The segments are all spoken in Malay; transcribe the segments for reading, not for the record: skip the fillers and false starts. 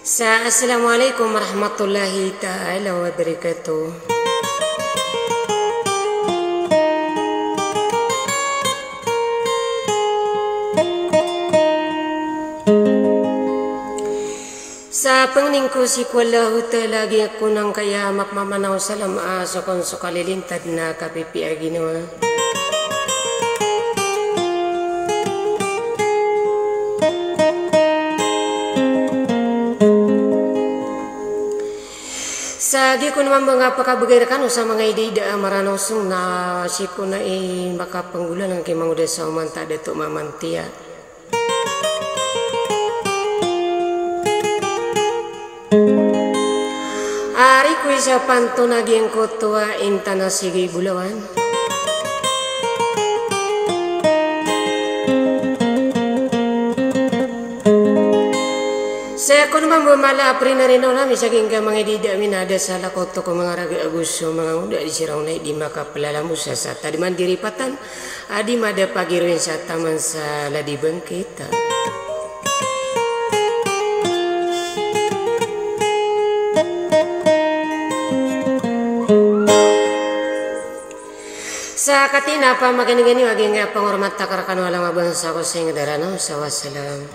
Assalamualaikum warahmatullahi ta'ala wabarakatuh. Sa pangningko si Wallahu ta'ala lagi ako nang kaya makmamanaw salam asokon so kalilintad na kapipiya ginawa. Sagi ko naman mga pakabagayrakan sa mga idida maranosong na si ko na makapanggulan ng kimanguda sa umanta dato mamantiya. Ari ko isa panto naging kotua inta na sige bulawan. Saya ko naman bumala apri na rin namin sa ginga mga idida minada sa lakoto ko mga raga aguso mga muda di siraw na di makapalalamu sa sata di man diripatan adi mada pagiruin sa taman sa ladibang kita. Sa katina pa magani-gani maging pangormat takarakan walang mabangsa ko sa ingadarano sa wassalam.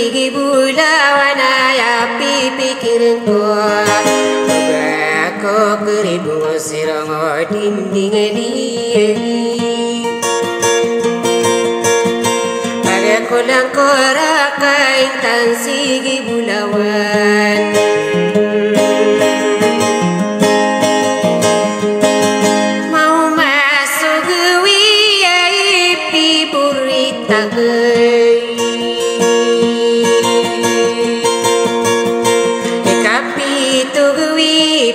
Ibu bulawana ya pipikirin ko Ko keribu sirong dinding di Pada kolang korakai tan sigi bulawan Mau masuk VIP burita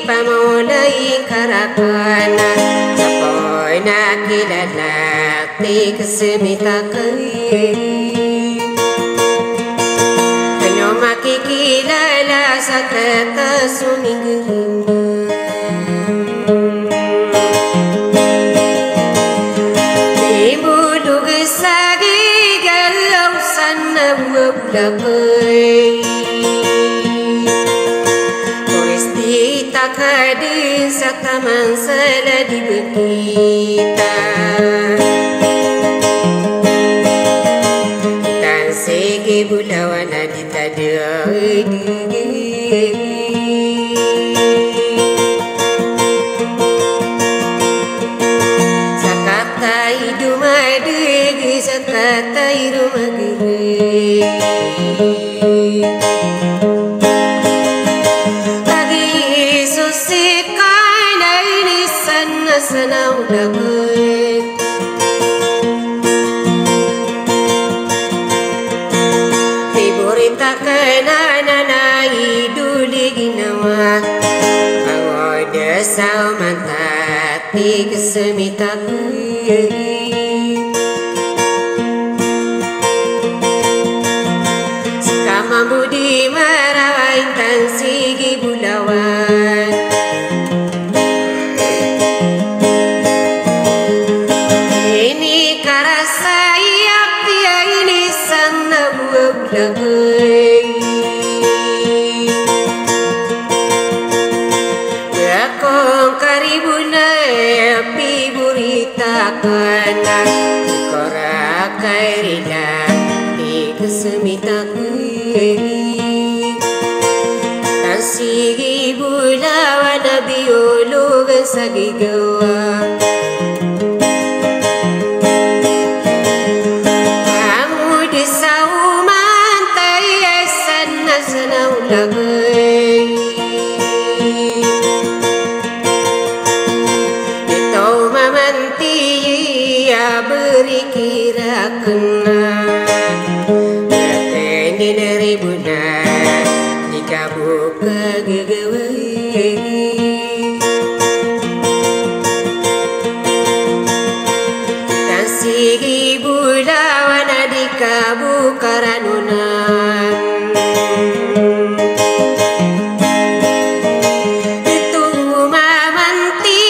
Pamulay karakana Sapoy na kilalati kasimita kay Kanyo makikilala sa katasuming Ibulog sa gigalaw sana wablakay Kadin sa taman sala di bekita Tan sege bulawana di tada Sakata hidu madegi sakata hidu mageri Sanau lagoy Iburita kanana na iduli ginawa Awoy desaw mantati kasamita kuy Sekama budi marawain tan sigi bulawan Akong karibuna api burita kana Korakai rila di kesemita kui Kasigi bulawan na biologan sa gigawa Beri kira kena Yakin neribuna Dikabu kegegewai Dan sigi bulawana dikabu karanunan Itu mamanti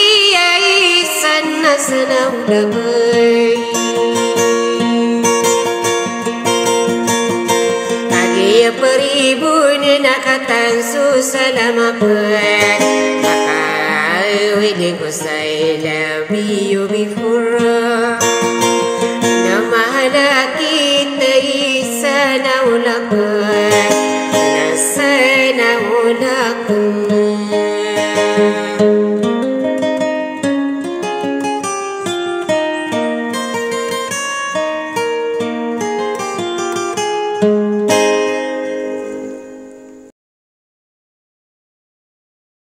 sana senau dabai Peribun nakatan susalama pun Akai ko say love you before Nama halaki tayo sa naulakun Nasa naulakun